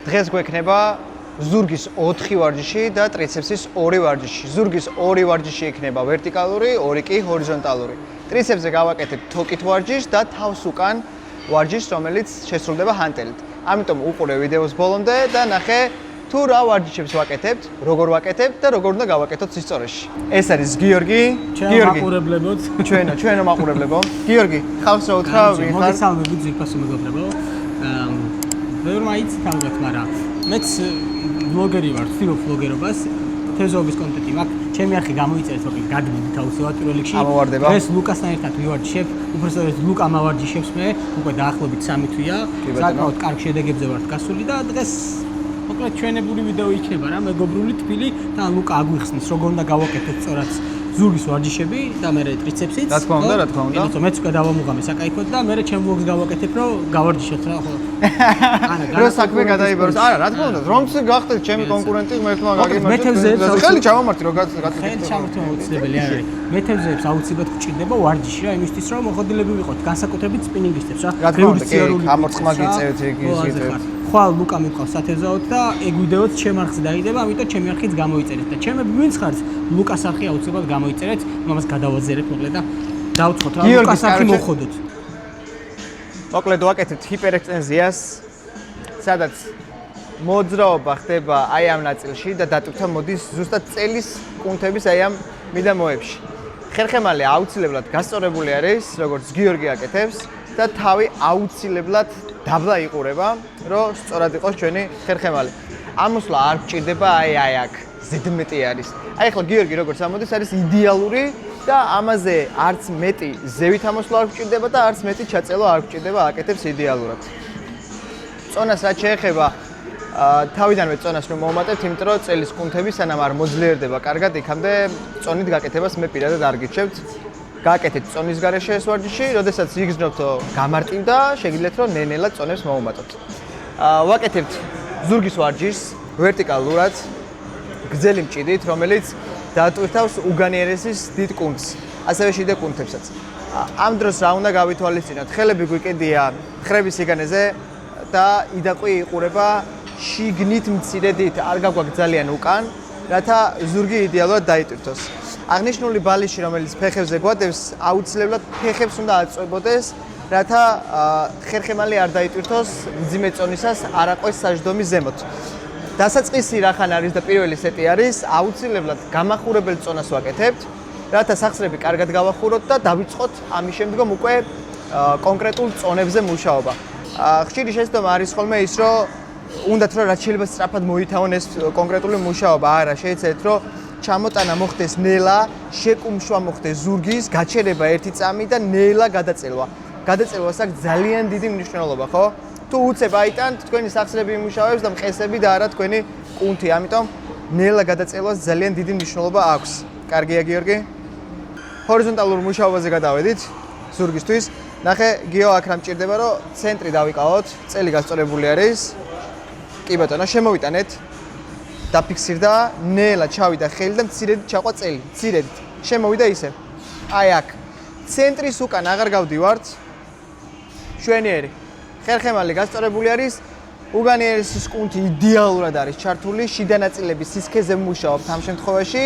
დღეს გვექნება ზურგის 4 ვარჯიში და ტრიცეპსის 2 ვარჯიში. ზურგის 2 ვარჯიში იქნება ვერტიკალური, 2 კი ჰორიზონტალური. ტრიცეპსზე გავაკეთებ თოკით ვარჯიშს და თავს უკან ვარჯიშს, რომელიც შესრულდება ჰანტელით. ამიტომ უყურე ვიდეოს ბოლომდე და ნახე თუ რა ვარჯიშებს ვაკეთებთ, როგორ ვაკეთებთ და როგორ უნდა გავაკეთოთ სისწორეში. ეს არის გიორგი. გიორგი. ჩვენო მაყურებლებო. გიორგი, ხალხს რა უთხრა, ვინ ხარ? მოგესალმებით ძირფასი მეგობრებო. ვერ მაიცი თავგათ, მაგრამ მეც ბლოგერი ვარ, ვცდილობ ბლოგერობას. თეზოების კონტენტი მაქვს. ჩემი არხი გამოიწერეთ, რომ გადმოდი თავისუფლად პირველ რიგში. ეს ლუკასთან ერთად ვივარჯიშებ, უბრალოდ ლუკა მავარჯიშებს მე, უკვე დაახლოებით 3 თვეა. საკმაოდ კარგ შედეგებზე ვართ გასული და დღეს მოკლედ ჩვენებური ვიდეო იქნება რა, მეგობრული თბილი და ლუკა აგვიხსნის, როგორ უნდა გავაკეთოთ სწორად ზურგის ვარჯიშები და მე ტრიცეპსიც. რა თქმა უნდა. იმიტომ მეც უკვე დავამუღამე საკაიფოდ და მე ჩემ ბლოგს გავაკეთებ, რომ გავარჯიშოთ რა ხო. რო საქმე გადაიბაროს. არა, რა თქმა უნდა, რომც გახდეთ ჩემი კონკურენტი, ღმერთმა გაგიმარჯვებს. ხელი ჩავამართი რომ გაგაკეთეთ. ხელი ჩავამართი აუცილებელი არის. მეთევზეებს აუცილებლად გვჭირდება ვარჯიში რა, იმისთვის რომ მოხდილები ვიყოთ, განსაკუთრებით სპინინგისტებს რა. რა თქმა უნდა, კი, ამორცხმა გიწევთ ეგ ისეთ. ხვალ ლუკა მიყავს სათევზაოდ და ეგ ვიდეოც ჩემ არხზე დაიდება, ამიტომ ჩემი არხიც გამოიწერეთ და ჩემები ვინც ხართ, ლუკას არხი აუცილებლად გამოიწერეთ, ამას გადავაზერეთ მოკლედ და დავწყოთ რა ლუკას არხი მოხოდოთ. მოკლედ ვაკეთებთ ჰიპერექსტენზიას, სადაც მოძრაობა ხდება აი ამ ნაწილში და დატვირთვა მოდის ზუსტად წელის კუნთების აი ამ მიდამოებში. ხერხემალი აუცილებლად გასწორებული არის, როგორც გიორგი აკეთებს და თავი აუცილებლად დაბლა იყურება, რომ სწორად იყოს ჩვენი ხერხემალი. ამოსვლა არ გჭირდება აი აქ, ზედმეტი არის. აი ახლა გიორგი როგორც ამოდის, არის იდეალური და ამაზე არც მეტი ზევით ამოსვლა არ გჭირდება და არც მეტი ჩაწელვა არ გჭირდება, აკეთებს იდეალურად. წონას რაც შეეხება, თავიდანვე წონას რომ მოვუმატებთ, იმიტომ რომ წელის კუნთები სანამ არ მოძლიერდება კარგად, იქამდე წონით გაკეთებას მე პირადად არ გირჩევთ. გააკეთეთ წონის გარეშე ეს ვარჯიში, როდესაც იგრძნობთ გამარტივდა, შეგიძლიათ რომ ნელ-ნელა წონებს მოუმატოთ. ვაკეთებთ ზურგის ვარჯიშს ვერტიკალურად, გრძელი მჭიდით, რომელიც დაატვირთავს უგანიერესის დიდ კუნთს, ასევე შიდა კუნთებსაც. ამ დროს რა უნდა გავითვალისწინოთ? ხელები გვიკედია მხრების სიგანეზე და იდაყვი იყურება შიგნით მცირედით, არ გაგვაქვს ძალიან უკან, რათა ზურგი იდეალურად დაიტვირთოს. აღნიშნული ბალიში, რომელიც ფეხებზე გვადევს, აუცილებლად ფეხებს უნდა აწვებოდეს, რათა ხერხემალი არ დაიტვირთოს მძიმე წონისას არ აყვეს საჯდომი ზემოთ. დასაწყისი რახან არის და პირველი სეტი არის, აუცილებლად გამახურებელ წონას ვაკეთებთ, რათა სახსრები კარგად გავახუროთ და დავიწყოთ ამის შემდგომ უკვე კონკრეტულ წონებზე მუშაობა. ხშირი შეცდომა არის ხოლმე ის, რომ უნდათ რომ რაც შეიძლება სწრაფად მოითავონ ეს კონკრეტული მუშაობა. არა, შეეცადეთ რომ ჩამოტანა მოხდეს ნელა, შეკუმშვა მოხდეს ზურგის, გაჩერება ერთი წამი და ნელა გადაწელვა. გადაწელვას აქვს ძალიან დიდი მნიშვნელობა, ხო? თუ უცებ აიტანთ, თქვენი სახსრები იმუშავებს და მყესები და არა თქვენი კუნთი. ამიტომ ნელა გადაწელვას ძალიან დიდი მნიშვნელობა აქვს. კარგია, გიორგი? ჰორიზონტალურ მუშაობაზე გადავედით ზურგისთვის. ნახე, გიო აქ რა მჭირდება, რომ ცენტრი დავიკავოთ, წელი გასწორებული არის. კი ბატონო, შემოვიტანეთ. დაფიქსირდა, ნელა ჩავიდა ხელი და მცირედ ჩაყვა წელი, მცირედ. შემოვიდა ისე. აი აქ. ცენტრის უკან აღარ გავდივართ. შვენიერი. ხერხემალი გასწორებული არის. უგანიერესის კუნთი იდეალურად არის ჩართული, შიდა ნაწილების სისქეზე მუშაობთ ამ შემთხვევაში.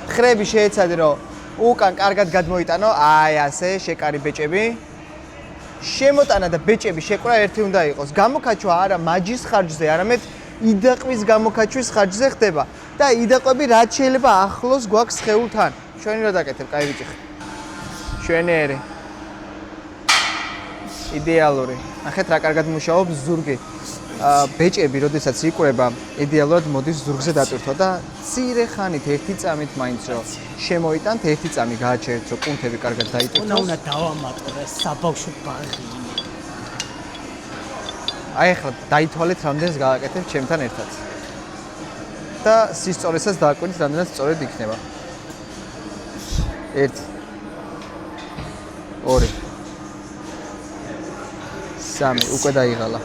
ხრები შეეცადე, რომ უკან კარგად გადმოიტანო, აი ასე, შეკარი ბეჭები. შემოტანა და ბეჭები შეკვრა ერთი უნდა იყოს. გამოკაჩვა არა მაჯის ხარჯზე, არამედ იდაყვის გამოკაჩვის ხარჯზე ხდება და იდაყვები რაც შეიძლება ახლოს გვაქვს სხეულთან. ჩვენი რა დაკეთებ, კაი ბიჭი. შვენიერი. იდეალური. ნახეთ რა კარგად მუშაობს ზურგი. ბეჭები, როდესაც იყურება, იდეალურად მოდის ზურგზე დატვირთვა და მცირე ხანით ერთი წამით მაინც რომ შემოიტანთ, ერთი წამი გააჩერეთ, რომ კუნთები კარგად დაიტვირთოს. უნდა დავამატო ეს საბავშვო ბაღი. აი ახლა დაითვალეთ რამდენს გააკეთებ ჩემთან ერთად. და სისწორესაც დააკვირდით რამდენად სწორედ იქნება. 1 2 3 უკვე დაიღალა.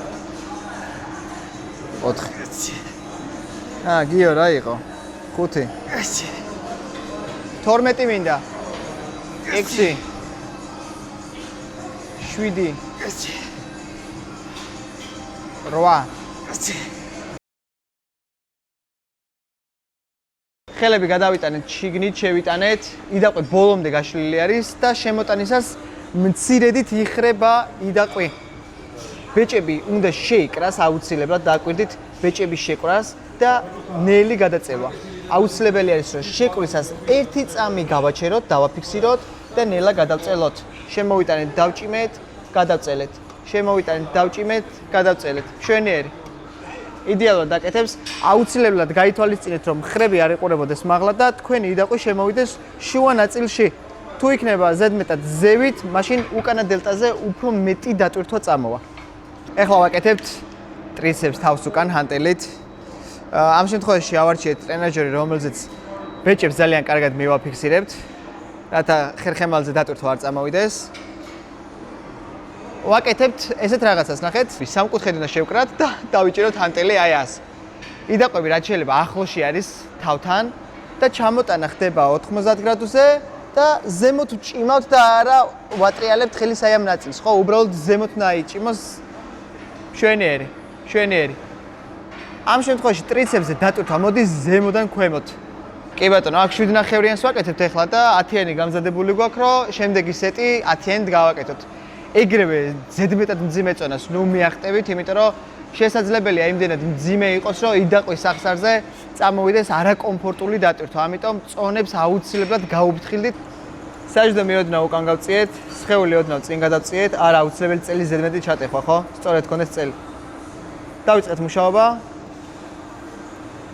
4 გიო რა იყო? 5 12 მინდა. 6 7 8 ხელები გადავიტანეთ შიგნით, შევიტანეთ, იდაყვი ბოლომდე გაშლილი არის და შემოტანისას მცირედით იხრება იდაყვი. ბეჭები უნდა შეიკრას აუცილებლად დააკვირდით ბეჭების შეკრას და ნელი გადაწევა. აუცილებელი არის რომ შეკრისას ერთი წამი გავაჩეროთ, დავაფიქსიროთ და ნელა გადავწელოთ. შემოვიტანეთ, დავჭიმეთ, გადავწელეთ. შემოვიტანეთ, დავჭიმეთ, გადავწელეთ. მშვენიერი. იდეალურად დაკეთებს, აუცილებლად გაითვალისწინეთ რომ ხრები არ იყურებოდეს მაღლა და თქვენი იდაყვი შემოვიდეს შუა ნაწილში. თუ იქნება ზედმეტად ზევით, მაშინ უკანა დელტაზე უფრო მეტი დატვირთვა წამოვა. ეხლა ვაკეთებთ ტრიცეპს თავს უკან ჰანტელით. ამ შემთხვევაში ავარჩიეთ ტრენაჟერი, რომელზეც ბეჭებს ძალიან კარგად მივაფიქსირებთ, რათა ხერხემალზე დატვირთვა არ წამოვიდეს. ვაკეთებთ ესეთ რაღაცას, ნახეთ, სამკუთხედი უნდა შევკრათ და დავიჭიროთ ჰანტელი აი ასე. იდაყვები რაც შეიძლება ახლოში არის თავთან და ჩამოტანა ხდება 90 გრადუსზე და ზემოთ ვჭიმავთ და არა ვატრიალებთ ხელის აი ამ ნაწილს, ხო, უბრალოდ ზემოთ უნდა აიჭიმოს. მშვენიერი, მშვენიერი. ამ შემთხვევაში ტრიცეპსზე დატვირთვა მოდის ზემოდან ქვემოთ. კი ბატონო, აქ 7.5-იანს ვაკეთებთ ახლა და 10-იანი გამზადებული გვაქვს, რომ შემდეგი სეტი 10-იანით გავაკეთოთ. ეგრევე ზედმეტად მძიმე წონას ნუ მიახტებით, იმიტომ რომ შესაძლებელია იმდენად მძიმე იყოს, რომ იდაყვის სახსარზე წამოვიდეს არაკომფორტული დატვირთვა. ამიტომ წონებს აუცილებლად გაუფრთხილდით. საჯდო მიოდნავ უკან გავწიეთ, სხეული ოდნავ წინ გადავწიეთ, არა აუცილებელი წელი ზედმეტი ჩატეხვა, ხო? სწორედ გქონდეს წელი. დავიწყეთ მუშაობა.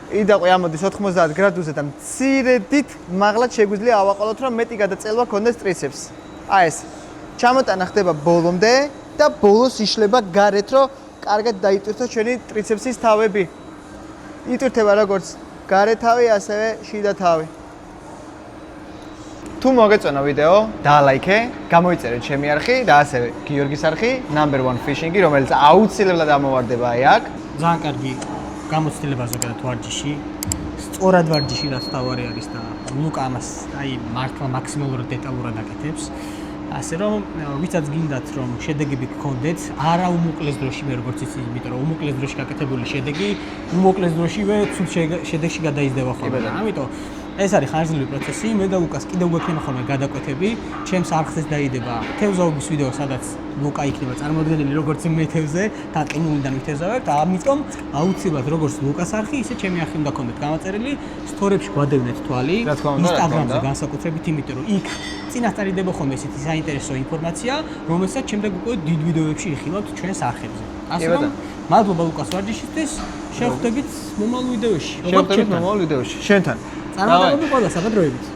იდაყვი ამოდის 90 გრადუსზე და მცირედით მაღლად შეგვიძლია ავაყოლოთ, რომ მეტი გადაწელვა გქონდეს ტრიცეპს. აი ეს. ჩამოტანა ხდება ბოლომდე და ბოლოს იშლება გარეთ, რომ კარგად დაიტვირთოს ჩვენი ტრიცეპსის თავები. იტვირთება როგორც გარე თავი, ასევე შიდა თავი. თუ მოგეწონა ვიდეო, დაალაიქე, გამოიწერეთ ჩემი არხი და ასევე გიორგის არხი, number 1 fishing, რომელიც აუცილებლად ამოვარდება აი აქ. ძალიან კარგი გამოცდილება ზოგადად ვარჯიში. სწორად ვარჯიში რაც თავარი არის და ლუკა ამას აი მართლა მაქსიმალურად დეტალურად აკეთებს. ასე რომ ვისაც გინდათ რომ შედეგები გქონდეთ, არა უმოკლეს დროში მე როგორც იცი, იმიტომ რომ უმოკლეს დროში გაკეთებული შედეგი უმოკლეს დროშივე ცუდ შედეგში გადაიზრდება ხოლმე. ამიტომ ეს არის ხანგრძლივი პროცესი. მე და ლუკას კიდევ გვექნება ხოლმე გადაკვეთები. ჩემს არხზეც დაიდება თევზაობის ვიდეო, სადაც ლუკა იქნება წარმოდგენილი როგორც მე თევზე და ყინულიდან ვითევზავებ. ამიტომ აუცილებლად როგორც ლუკას არხი, ისე ჩემი არხი უნდა გქონდეთ გამაწერილი. სტორებში გვადევნეთ თვალი, ინსტაგრამზე განსაკუთრებით, იმიტომ რომ იქ წინასწარიდება ხოლმე ესეთი საინტერესო ინფორმაცია, რომელსაც შემდეგ უკვე დიდ ვიდეოებში იხილავთ ჩვენს არხებზე. ასე რომ მადლობა ლუკას ვარჯიშისთვის. შევხვდებით მომავალ ვიდეოში. შევხვდებით მომავალ ვიდეოში. შენთან. წარმატებები ყველა საბადროებით.